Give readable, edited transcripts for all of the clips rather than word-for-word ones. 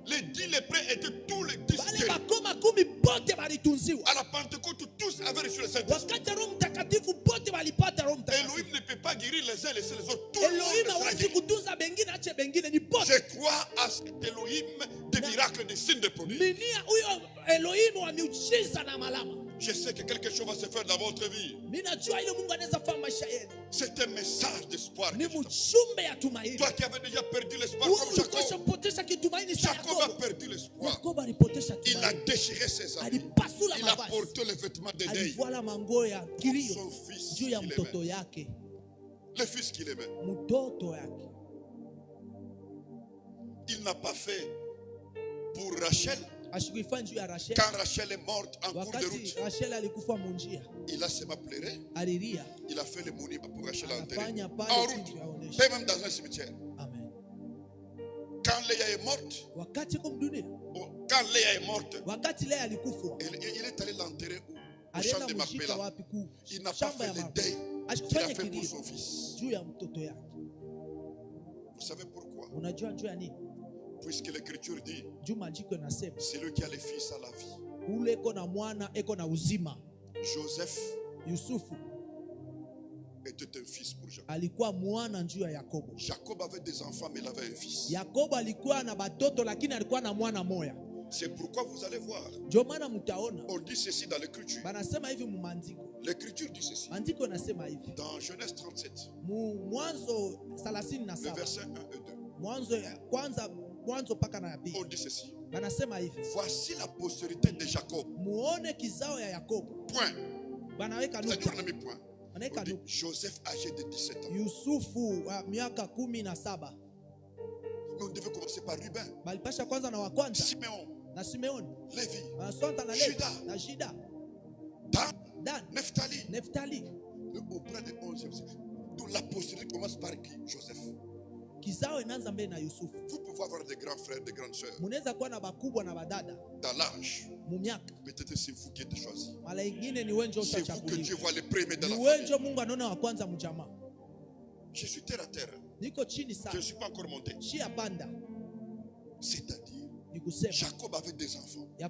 Les 10 lépreux étaient tous les 10 guéris. À la Pentecôte, tous avaient reçu le Saint-Esprit. Elohim ne peut pas guérir les uns et les autres. Tout le monde sera guéri. Je crois à cet Elohim des miracles, des signes, des prodiges. Je sais que quelque chose va se faire dans votre vie. C'est un message d'espoir. Toi qui avais déjà perdu l'espoir comme Jacob. Jacob a perdu l'espoir. Il a déchiré ses habits. Il a porté les vêtements de deuil. Son fils qu'il aimait. Le fils qu'il aimait. Il n'a pas fait pour Rachel. Quand Rachel est morte en cours de route, il a seulement pleuré. Il a fait le mouni pour Rachel enterrer. En route, pas même dans un cimetière. Quand Léa est morte, il est allé l'enterrer au champ de Macpéla. Il n'a pas fait le deuil qu'il a fait pour son fils. Vous savez pourquoi? Puisque l'écriture dit, c'est lui qui a les fils à la vie. Joseph était un fils pour Jacob. Jacob avait des enfants, mais il avait un fils. C'est pourquoi vous allez voir. On dit ceci dans l'écriture. L'écriture dit ceci. Dans Genèse 37, le verset 1 et 2. On dit ceci. Voici la postérité de Jacob. Point. C'est-à-dire on a mis point. On dit Joseph âgé de 17 ans. Mais on devait commencer par Ruben, Siméon, Lévi, Juda, Dan, Nephtali. Auprès de 11e siècle. Donc la postérité commence par qui? Joseph. Vous pouvez avoir des grands frères, des grandes sœurs. Dans l'âge. Mais peut-être c'est vous qui êtes choisi. C'est vous que Dieu voit les premiers dans la famille. Je suis terre à terre. Je ne suis pas encore monté. C'est-à-dire, Jacob avait des enfants. Mais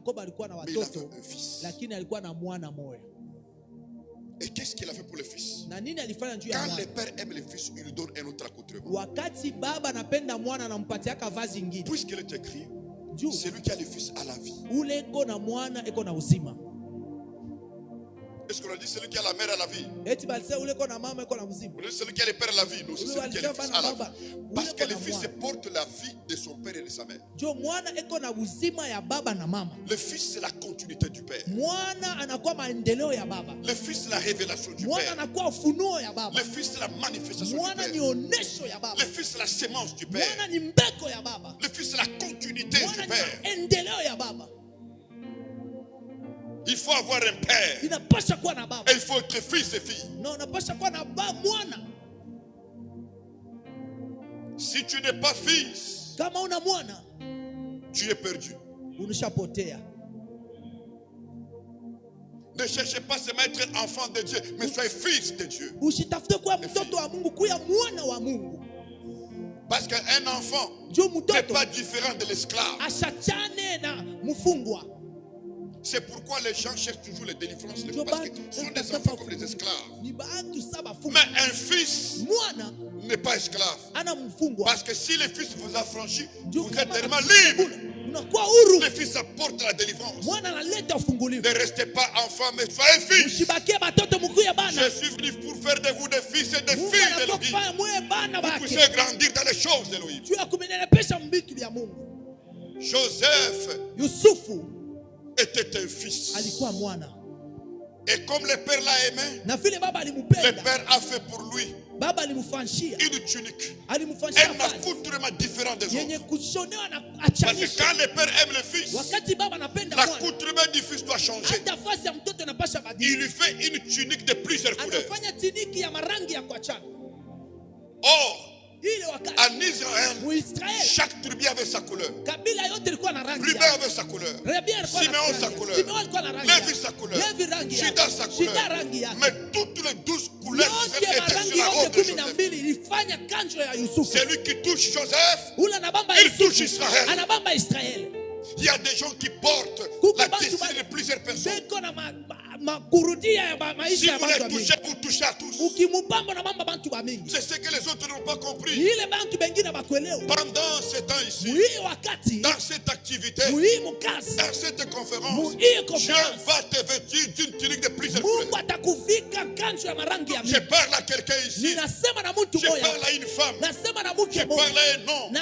il avait un fils. Et qu'est-ce qu'il a fait pour le fils? Quand le père aime le fils, il lui donne un autre accoutrement. Puisqu'il est écrit, c'est lui qui a le fils à la vie. Est-ce qu'on a dit celui qui a la mère à la vie? On a dit celui qui a le père à la vie. Non, c'est celui qui a le fils à la vie. Parce que le fils porte la vie de son père et de sa mère. Le fils, c'est la continuité du père. Le fils, c'est la révélation du père. Le fils, c'est la manifestation du père. Le fils, c'est la sémence du père. Le fils, c'est la continuité du père. Il faut avoir un père. Et il faut être fils et fille. Si tu n'es pas fils, tu es perdu. Ne cherchez pas seulement à être enfant de Dieu, mais soyez fils de Dieu. Parce qu'un enfant n'est pas différent de l'esclave. C'est pourquoi les gens cherchent toujours les délivrances. Parce qu'ils sont des enfants comme des esclaves. Mais un fils n'est pas esclave. Parce que si le fils vous a franchi, vous êtes tellement libre. Le fils apporte la délivrance. Ne restez pas enfants, mais soyez fils. Je suis venu pour faire de vous des fils et des filles d'Élohim. Vous puissiez grandir dans les choses d'Élohim. Joseph était un fils. Et comme le père l'a aimé, le père a fait pour lui une tunique, un accoutrement différent des autres. Parce que quand le père aime le fils, l'accoutrement du fils doit changer. Il lui fait une tunique de plusieurs couleurs. Or, en Israël, chaque tribu avait sa couleur. Ruben avait sa couleur. Siméon sa couleur. Lévi sa couleur. Juda sa couleur. Mais toutes les 12 couleurs étaient sur la robe de Joseph. Celui qui touche Joseph, il touche touche Israël. Anabamba Israël. Il y a des gens qui portent la destinée de plusieurs personnes. Si vous les touchez, vous touchez à tous. C'est ce que les autres n'ont pas compris. Pendant ces temps ici, dans cette activité, dans cette conférence, Dieu va te vêtir d'une tunique de plusieurs couleurs. Je parle à quelqu'un ici. Je parle à une femme. Je parle à un homme.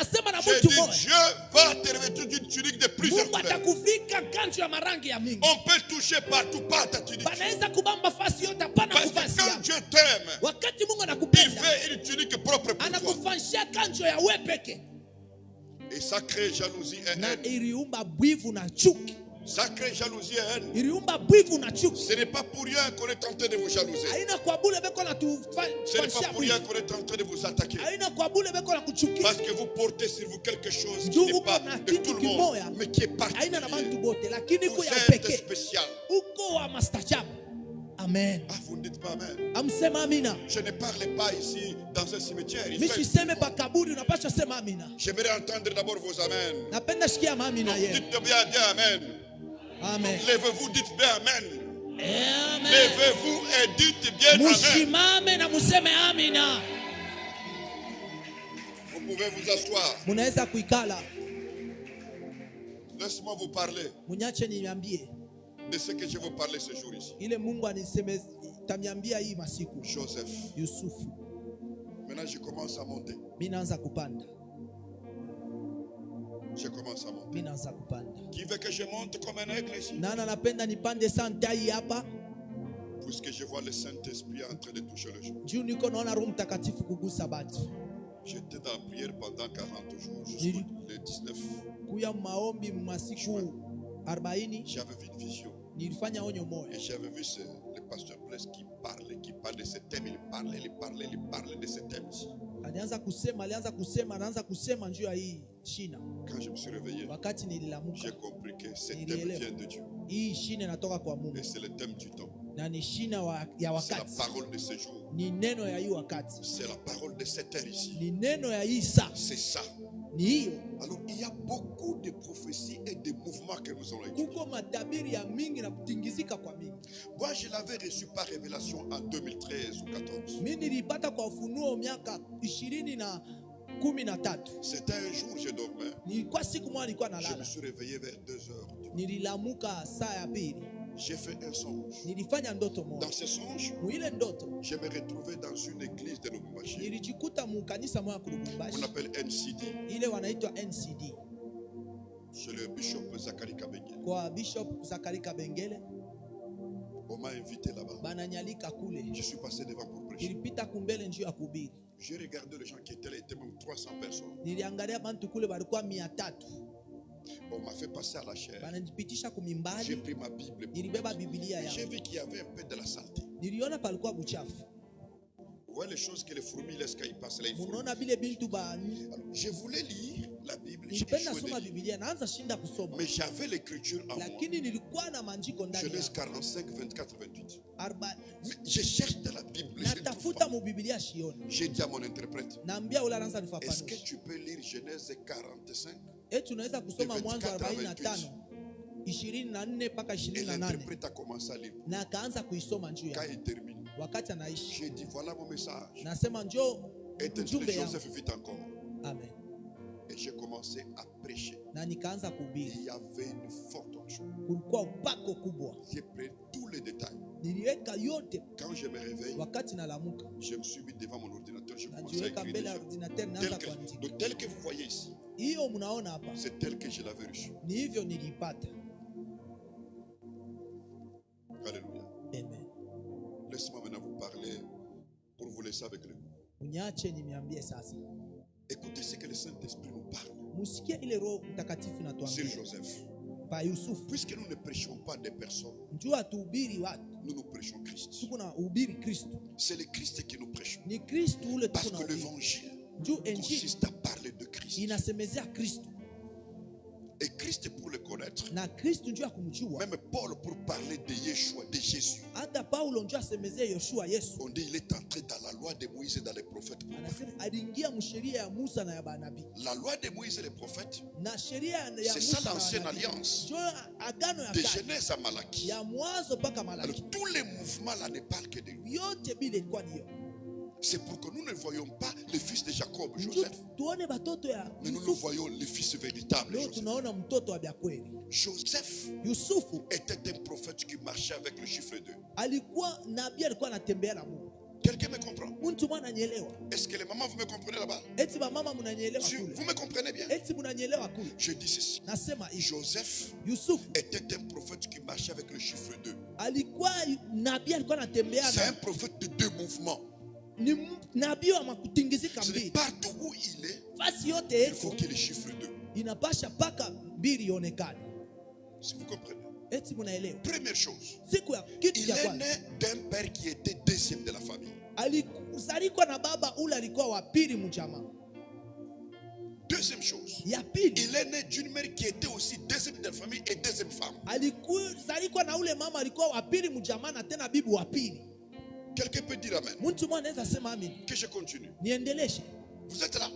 Je dis Dieu va te revêtir d'une tunique de plusieurs couleurs. On peut toucher partout, pas ta tunique. Parce que quand Dieu t'aime, il fait une tunique propre pour toi. Et ça crée jalousie et haine. Ça crée jalousie et haine. Ce n'est pas pour rien qu'on est tenté de vous jalouser. Ce n'est pas pour rien qu'on est tenté de vous attaquer. Parce que vous portez sur vous quelque chose qui n'est pas de tout le monde, mais qui est particulier. Vous êtes spécial. Amen. Ah, vous ne dites pas amen. Je ne parlais pas ici dans un cimetière. J'aimerais entendre d'abord vos amens. Dites bien amen. Amen. Levez-vous, dites bien amen. Levez-vous et dites bien amen. Vous pouvez vous asseoir. Laisse-moi vous parler de ce que je vais vous parler ce jour ici. Joseph. Maintenant je commence à monter. Je commence à monter. Qui veut que je monte comme un aigle ici? Puisque je vois le Saint-Esprit en train de toucher le jour. J'étais dans la prière pendant 40 jours jusqu'au 19 juin. J'avais vu une vision. Et j'avais vu le pasteur Blaise qui parlait de ce thème. Il parlait de ce thème ici. Quand je me suis réveillé, j'ai compris que ce thème vient de Dieu. Et c'est le thème du temps. C'est la parole de ce jour. C'est la parole de cette heure ici. C'est ça. Alors il y a beaucoup de prophéties et de mouvements que nous allons étudier. Moi je l'avais reçu par révélation en 2013 ou 2014. C'était un jour je dormais. Je me suis réveillé vers 2h du matin. J'ai fait un songe. Dans ce songe, je me retrouvais dans une église de Lubumbashi. On appelle NCD. Chez le bishop Zakari Kabengele. On m'a invité là-bas. Je suis passé devant pour prêcher. J'ai regardé les gens qui étaient là, il était même 300 personnes. On m'a fait passer à la chair. J'ai pris ma Bible. J'ai vu qu'il y avait un peu de la saleté. Vous voyez les choses que les fourmis laissent quand ils passent là. Alors, je voulais lire la Bible. Mais j'avais l'écriture en moi. Genèse 45, 24, 28. Mais je cherche dans la Bible. J'ai dit à mon interprète, est-ce que tu peux lire Genèse 45? Et l'interprète a commencé à lire. Quand il termine, j'ai dit voilà mon message. Et Joseph vit encore. Amen. Et j'ai commencé à prêcher. Il y avait une forte onction. J'ai pris tous les détails. Quand je me réveille, je me suis mis devant mon ordinateur. Je commençais à écrire déjà. Tel que vous voyez ici, c'est tel que je l'avais reçu. Alléluia. Amen. Laisse-moi maintenant vous parler pour vous laisser avec le goût. Écoutez ce que le Saint-Esprit nous parle sur Joseph. Puisque nous ne prêchons pas des personnes, nous prêchons Christ. C'est le Christ que nous prêchons. Parce que l'évangile consiste à parler de Christ. Et Christ pour le connaître. Na Kristo njoo kumjua. Même Paul pour parler de Yeshua, de Jésus. Hata Paulo njoo asemezee Yoshua Yesu. On dit il est entré dans la loi de Moïse et dans les prophètes. Anasema aliingia msheria ya Musa na ya manabii. La loi de Moïse et les prophètes. Na sheria ya Musa. C'est ça l'ancienne alliance. Agano ya de Genèse à Malachie. Ya mwanzo mpaka Malaki. Alors tous les mouvements là ne parlent que de lui. Yote bila ilikuwa ni c'est pour que nous ne voyons pas le fils de Jacob, Joseph. Mais nous le voyons, le fils véritable, Joseph. Joseph était un prophète qui marchait avec le chiffre 2. Quelqu'un me comprend? Est-ce que les mamans, vous me comprenez là-bas? Si vous me comprenez bien? Je dis ceci. Joseph était un prophète qui marchait avec le chiffre 2. C'est un prophète de deux mouvements. C'est partout où il est, il faut qu'il y ait le chiffre 2. Si vous comprenez. Première chose, il est né d'un père qui était deuxième de la famille. Deuxième chose, il est né d'une mère qui était aussi deuxième de la famille et deuxième femme. Quelqu'un peut dire amen. Que je continue. Vous êtes là.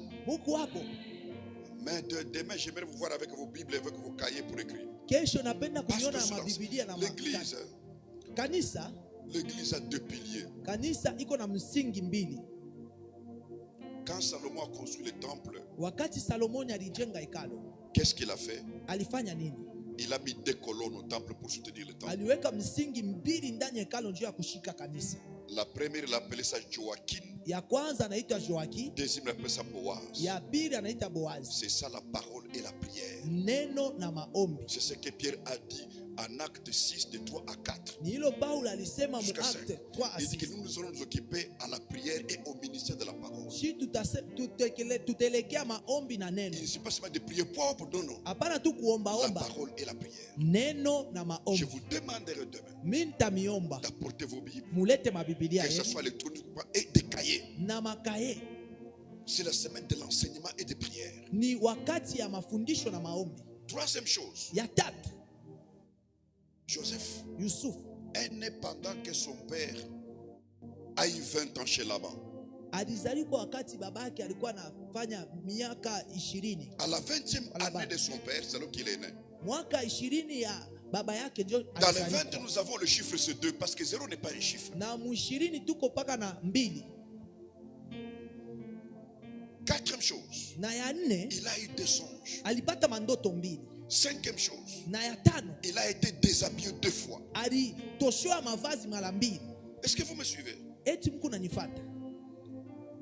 Mais demain, j'aimerais vous voir avec vos Bibles, avec vos cahiers pour écrire. L'église a deux piliers. Quand Salomon a construit le temple, qu'est-ce qu'il a fait? Il a mis deux colonnes au temple pour soutenir le temple. La première, il appelait ça Joachim. Deuxième, il appelait ça Boaz. C'est ça la parole et la prière. C'est ce que Pierre a dit en acte 6 de 3 à 4. Jusqu'à 5. Il dit que nous nous allons nous occuper à la prière et au ministère de la parole. Il ne s'agit pas seulement de prier pour non. La parole et la prière. Je vous demanderai demain d'apporter vos Bibles, que ce soit électronique et des cahiers. C'est la semaine de l'enseignement et de prière. Troisième chose, Joseph est né pendant que son père a eu 20 ans chez Laban. À la 20e année de son père, c'est là qu'il est né. Dans les 20, nous avons le chiffre 2 parce que 0 n'est pas un chiffre. Quatrième chose, il a eu des songes. Cinquième chose, il a été déshabillé 2 fois. Est-ce que vous me suivez?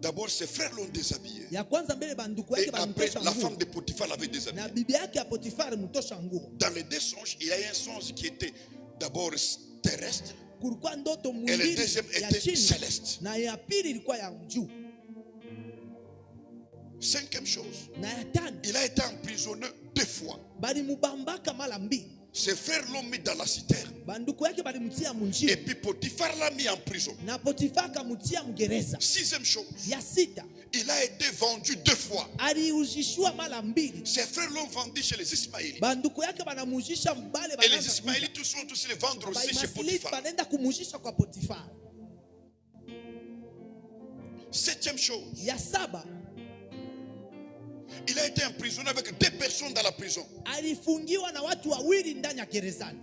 D'abord, ses frères l'ont déshabillé. Et après, la femme de Potiphar l'avait déshabillé. Dans les deux songes, il y a un songe qui était d'abord terrestre et le deuxième était céleste. Cinquième chose, il a été emprisonné 2 fois. Ses frères l'ont mis dans la citerne. Et puis Potiphar l'a mis en prison. Sixième chose, il a été vendu 2 fois. Ses frères l'ont vendu chez les Ismaélites. Et les Ismaélites sont tous les vendre aussi chez Potiphar. Septième chose, il a été emprisonné avec 2 personnes dans la prison.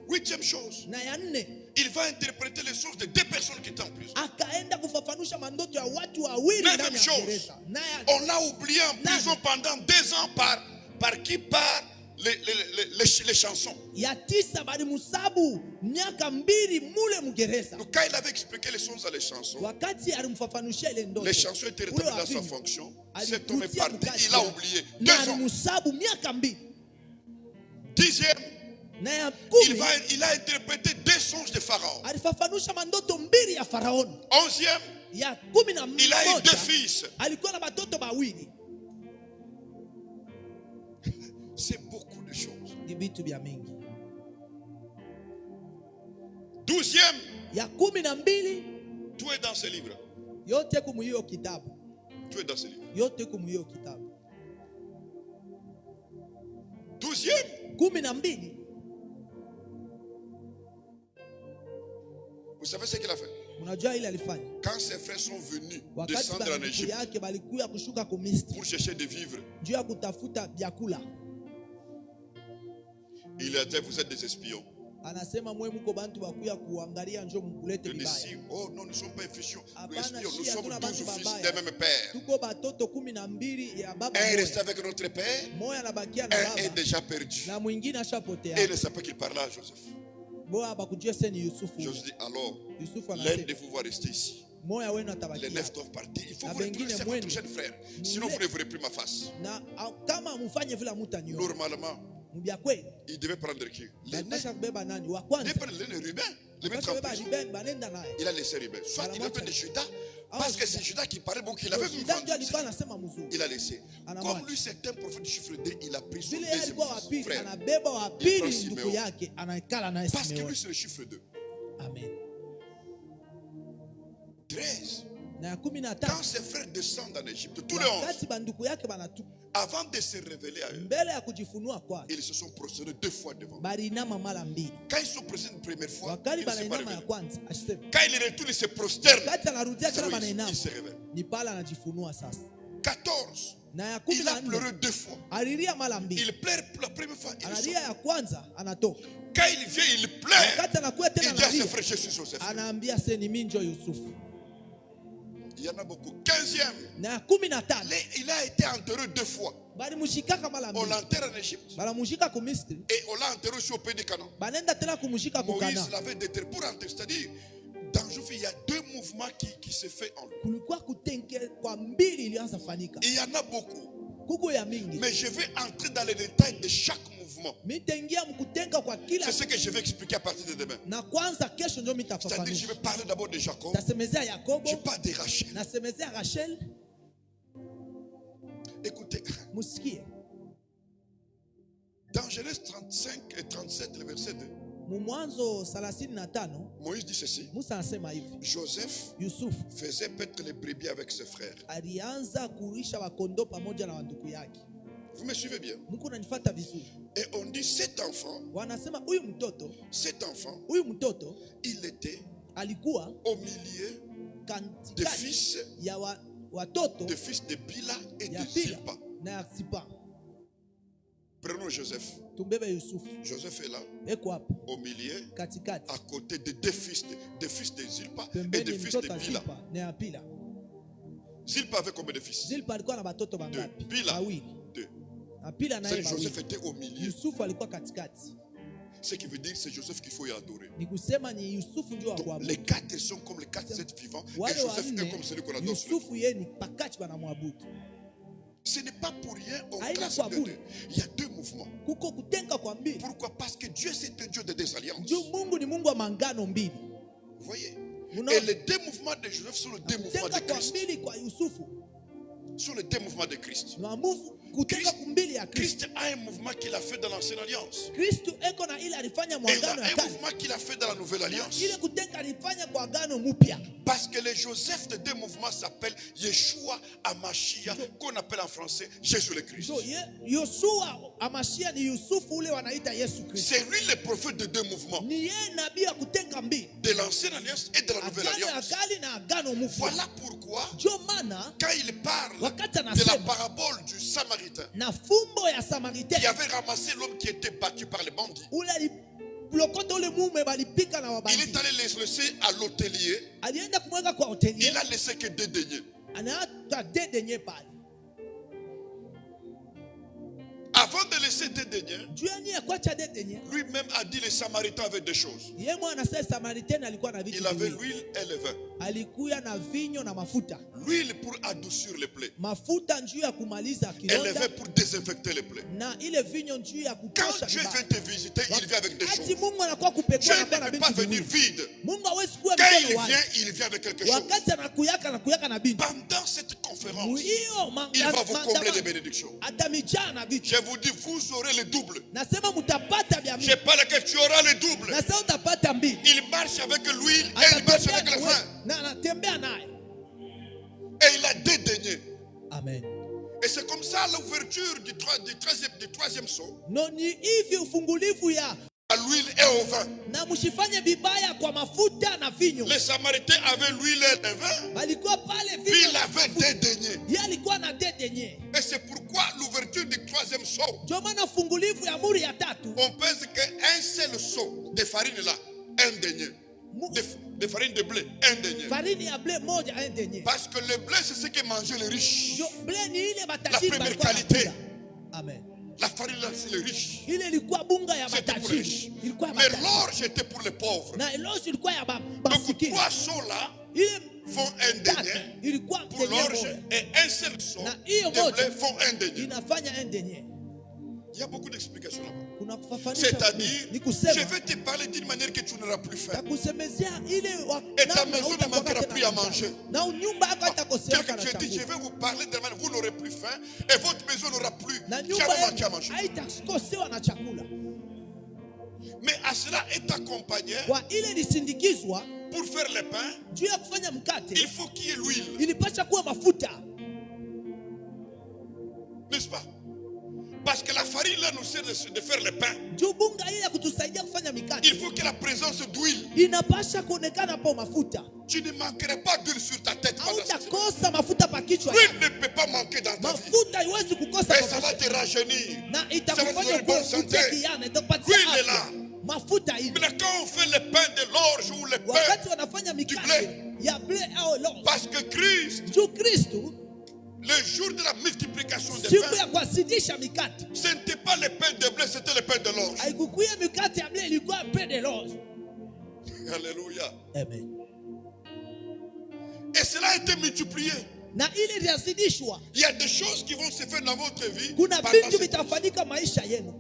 Huitième chose, il va interpréter les sources de 2 personnes qui étaient en prison. Neuvième chose, on l'a oublié en prison pendant 2 ans par qui? Par les chansons. Donc quand il avait expliqué les choses à les chansons, les chansons étaient rétablies dans sa fonction. Cet homme est parti, il a oublié. 2 ans. 10e, il a interprété 2 songes de Pharaon. 11e, il a eu 2 fils. C'est beaucoup de choses. 12e, tout est dans ce livre. Tout est dans ce livre. 12e, 12. Vous savez ce qu'il a fait? Unajua ile alifanya? Quand ses frères sont venus Wakati descendre en Égypte yake balikuya kushuka ku Misri pour chercher des vivres, juu ya kutafuta vyakula, il a dit, vous êtes des espions. anasema mwe mko bantu bakuya kuangalia njoo mkulete Il dit, vibaya. oh non, nous ne sommes pas espions, nous Hapana, espions, nous si sommes hatuna 12 bantu fils babaya. d'un même père. Tuko batoto 12 ya baba Un moja. reste avec notre père, Moya anabakia na un est baba déjà perdu. na mwingine ashapotea. Et il ne savait pas qu'il parlait à Joseph. Boa bakujua sasa ni Yusufu. Joseph dit, alors, Yusufu l'un anasema de vous va rester ici. moya wenu Les atabakia. 9 doivent partir. Il faut Na vous bengine retourner, c'est mwenu. votre jeune frère. Sinon, vous ne verrez plus ma face. Na kama mfanye vile mutaniona. Normalement, Mbia kweli. il devait prendre qui? L'aîné. Batasha kubeba nani? Wa Il kwanza. devait prendre l'aîné Ruben. Le mettre en Beba prison. Ruben banenda naye. Il a laissé Ruben. Soit il a pris de Judas, parce que c'est Judas qui parlait beaucoup, il avait vu Juda ndio alikuwa anasema mzuri. il a laissé. Anamwacha. Comme lui, c'est un prophète du chiffre 2, il a pris son Vile yeye deuxième alikuwa wa fils, pili, frère. anabeba wa Il prend pili Simeon. ndugu yake, anaikala naye Parce que Simeoni. lui, c'est le chiffre 2. Amen. 13. Na ya 15 Quand ses frères descendent en Égypte, tous les 11, wakati banduku yake banatu avant de se révéler à eux, mbele ya kujifunua kwake ils se sont prosternés 2 fois devant. balinama mara mbili. Quand ils sont prosternés une première fois, Wakati ils ne se sont pas banainama ya révélés. kwanza asema, Quand il retourne, il se prosterne. wakati anarudia tena Il banainama se révèle. ni pale anajifunua sasa. 14. Na ya Il a 14 pleuré 2 fois. alilia mara mbili. Il pleure pour la première fois. Il Analia sort. ya kwanza anatoka. Quand il vient, il pleure. Wakati anakuwa tena Il dit à ses analia, frères, je suis Joseph. anaambia sasa ni mimi ndio Yusufu. Il y en a beaucoup. 15e. Na ya 15 Il a été enterré 2 fois. balimushikaka mara On mbili. l'enterre en Égypte. Banamushika ku Misri. Et on l'a enterré aussi au pays de Canaan. Banenda tena kumushika ku Kana. Moïse l'avait déterré pour enterrer. C'est-à-dire, dans Josué, il y a 2 mouvements qui se fait en lui. Kulikuwa kutenke kwa mbili ilianza fanyika. Il y en a beaucoup. Kuko ya mingi. Mais je vais entrer dans les détails de chaque mouvement. Mitengia mkutenga kwa kila. C'est ce que je vais expliquer à partir de demain. Na kwanza kesho ndio C'est-à-dire, je mitafafanisha. vais parler d'abord de Jacob. Tasemezea Yakobo, Je parle de Rachel. nasemezea Rachel, Écoutez, musikie. dans Genèse 35 et 37, le verset 2, Mwanzo 35 Moïse dit ceci. Musa anasema hivi. Joseph Yusuf faisait paître les brebis avec ses frères. alianza kulisha wakondo pamoja na wanduku yake. Vous me suivez bien? Mko unanifuata vizuri? Et on dit cet enfant, Wanasema huyu mtoto, il était alikuwa au milieu des katikati fils, ya watoto des fils de Bila et de ya Bila Zilpa. na ya Sipa. Prenons Joseph. Tumbebe Yusuf. Joseph est là, Eko hapo au milieu, katikati. à côté de deux fils de Zilpa et Pembeni des fils de mtoto wa Bila. Sipa na ya Bila. Zilpa avait combien de fils? Zilpa alikuwa na watoto wangapi? Bila. Wawili. 2. Na Bila naye Joseph wawili. était au milieu. Yusuf alikuwa katikati. Ce qui veut dire que c'est Joseph qu'il faut y adorer. Ni kusema ni Yusufu ndio wa Donc, kuabudu. les 4 sont comme les 4 êtres vivants. Et Wale Joseph est wanne comme celui qu'on adore sur le Yusufu yeye ni pakati banamwabudu. Ce n'est pas pour rien on Haina classe kuabudu. les deux. Il y a 2 mouvements. Kuko kutenga kwa mbili. Pourquoi? Parce que Dieu c'est un Dieu de désalliance. Juu Mungu ni Mungu wa mangano mbili. Vous voyez? Unaona? Et les 2 mouvements de Joseph sont les 2 mouvements Kutenga de kwa Christ. mbili kwa Yusufu. Sont les 2 mouvements de Christ. Na kutenga kwa mbili ya Kristo. Christ a un mouvement qu'il a fait dans l'ancienne alliance. Kristo eko na ile alifanya Et il a mwagano ya un kale. mouvement qu'il a fait dans la nouvelle alliance. Ile kutenga alifanya kwa agano mpya. Parce que le Joseph de 2 mouvements s'appelle Yeshua Amashia, qu'on appelle en français Jésus le Christ. So Yoshua Amashia ni Yusufu ule wanaita Yesu Kristo. C'est lui le prophète de 2 mouvements. Ni yeye nabii wa kutenga mbili. De l'ancienne alliance et de la nouvelle Agano ya alliance. kale na agano mpya. Voilà pourquoi, Ndio maana quand il parle wakati de la anasema parabole du Samaritain na fumbo ya Samaritain qui avait ramassé l'homme qui était battu par les bandits, ule alilokota ule mume balipika na il wabandi. est allé les laisser à l'hôtelier. Alienda kumweka kwa hoteli. Il a laissé que 2 deniers. Anaata dedenye pale. Avant de laisser 2 deniers, Juani ya kwacha dedenye. lui-même a dit les Samaritains avaient 2 choses. Yeye mwana sasa Samaritain alikuwa na vitu Il avait viwili. l'huile et le vin. Alikuya na vinyo na mafuta. L'huile pour adoucir les plaies Mafuta njuu ya kumaliza et le vin kidonda pour désinfecter les plaies. na ile vinyo njuu ya Quand kutosha Dieu vibaya. vient te visiter, il vient avec des Wakati choses. Mungu anakuwa kupekua Dieu anakuwa na ne peut vitu pas venir viwili. vide. Mungu hawezi kuwa Quand mkono il wazi. vient, il vient avec quelque chose. Wakati anakuyaka na vitu. Pendant cette conférence, Hiyo il va vous combler de bénédictions. atamijaa na vitu. Je vous dis, vous aurez le double. Nasema mutapata vya Je mingi. parle que tu auras le double. Nasema utapata mbili. Il marche avec l'huile et il marche avec le vin. na anatembea naye. Et il a 2 deniers. Amen. Et c'est comme ça l'ouverture du troisième seau. No ni hivi ufungulivu ya À l'huile et au vin. na msifanye bibaya kwa mafuta na vinyo. Les Samaritains avaient l'huile et le vin. Balikuwa pale vinyo. Puis il avait des deniers. Yeye alikuwa na deniers. Et c'est pourquoi l'ouverture du troisième seau. Ndio maana fungulivu ya muri ya tatu. On pense qu'un seul seau de farine là, un denier. De farine de blé, un denier. Farine ya blé moja un denier. Parce que le blé c'est ce que mangeaient les riches. La La première qualité. Amen. La farine là c'est les riches. Ile ilikuwa bunga ya C'était pour les riches. matajiri. Ilikuwa ya Mais matajiri. l'or c'était pour les pauvres. Na l'orge ilikuwa ya Donc masikini. trois seaux là Ile font un tatu denier. ilikuwa Pour denier l'orge moja. et un seul seau Na hiyo de blé moja font un denier. inafanya un denier. Il y a beaucoup d'explications là-bas. Kuna kufafanisha. C'est-à-dire, Ni je kusema vais te parler d'une manière que tu n'auras plus faim. takusemezea ile Et ta maison ne manquera plus à manger. na nyumba yako haitakosewa Quelqu'un na te dit, je chakula. vais vous parler de la manière, vous n'aurez plus faim et votre maison n'aura plus Na jamais nyumba manqué à manger. haitakosewa na chakula. Mais à cela est accompagné, Kwa ile lisindikizwa pour faire le pain, juu ya kufanya mkate il faut qu'il y ait l'huile. ilipasha kuwa mafuta. N'est-ce pas? Parce que la farine là nous sert de faire le pain. Juu bunga ile ya kutusaidia kufanya mikate Il faut que la présence d'huile. inapasha kuonekana po mafuta. Tu ne manqueras pas d'huile sur ta tête pendant cette semaine. Hautakosa mafuta pa kichwa. L'huile ne peut pas manquer dans ta vie. Mafuta haiwezi kukosa Et kwa ça va mafuta. te rajeunir. Na Ça va te itakufanya donner bonne santé. kuwa kiana, itakupatia Huile est afya. là. Mafuta hivi. Mais quand on fait le pain de l'orge ou le pain, Wakati wanafanya blé. mikate ya blé au l'orge. parce que Christ, Juu Kristo le jour de la multiplication des siku pains, ya kuasidisha mikate ce n'était pas le pain de blé, c'était le pain de l'orge. haikukuya mikate ya blé, ilikuwa pain de l'orge. Alléluia. Amen. Et cela a été multiplié. Na ile iliasidishwa. Il y a des choses qui vont se faire dans votre vie. Kuna pendant vitu cette- vitafanyika maisha yenu.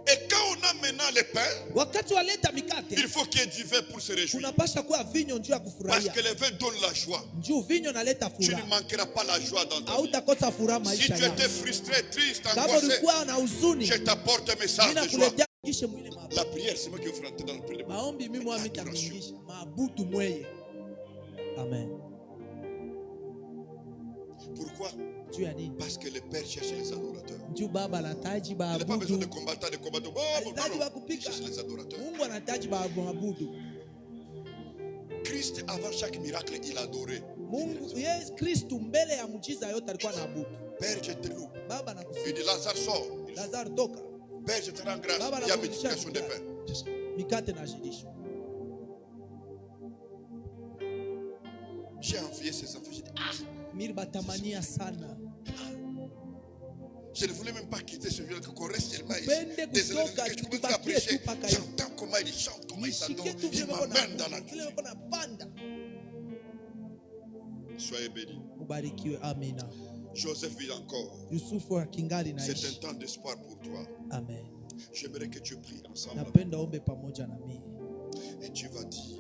Et quand on a maintenant le pain, Wakati waleta mikate il faut qu'il y ait du vin pour se réjouir. kunapasha kuwa vinyo njuu ya Parce kufurahia. que le vin donne la joie. Njuu vinyo naleta Tu ne furaha. manqueras pas la joie dans ta vie. Hautakosa furaha Si maisha tu étais yako. frustré, triste, Kama angoissé, ulikuwa na huzuni, je t'apporte un message mimi de joie. nakuletea kisha mwile mabudu. La prière, c'est moi qui vous ferai entrer dans le prière. Maombi mimi mwami tamingisha. Mabudu mweye. Amen. Pourquoi? Juu ya nini? Parce que le Père cherche les adorateurs. Juu baba anahitaji Il n'a pas besoin de baabudu. combattants, de combattants. Anahitaji wa Il kupika. cherche les adorateurs. Mungu anahitaji baabudu. Christ, avant chaque miracle, il adorait. Mungu Yesu Kristo mbele ya mjiza yote alikuwa anaabudu. Père, je te loue. Baba Il nakusifu. dit, Lazare sort. Il dit, Lazaro toka. Père, je te rends grâce. Baba Il y a nakurudishia multiplication des shukrani. pains. Mikate na zidisho. J'ai envié ces enfants. J'ai dit, ah, Mimi batamania sana. je ne voulais même pas quitter ce lieu, qu'on reste tellement ici. Pende Désolé, kutoka, que je commence à tubakie prêcher. tu paka hivi. J'entends comment il chante, comment il s'adore. Nishike tu Il vile m'amène dans la vile joie. wako na panda. Soyez bénis. Ubarikiwe, amina. Joseph vit encore. Yusufu akingali C'est un naishi. temps d'espoir pour toi. Amen. J'aimerais que tu pries ensemble. Napenda ombe pamoja na mimi. Et tu vas dire,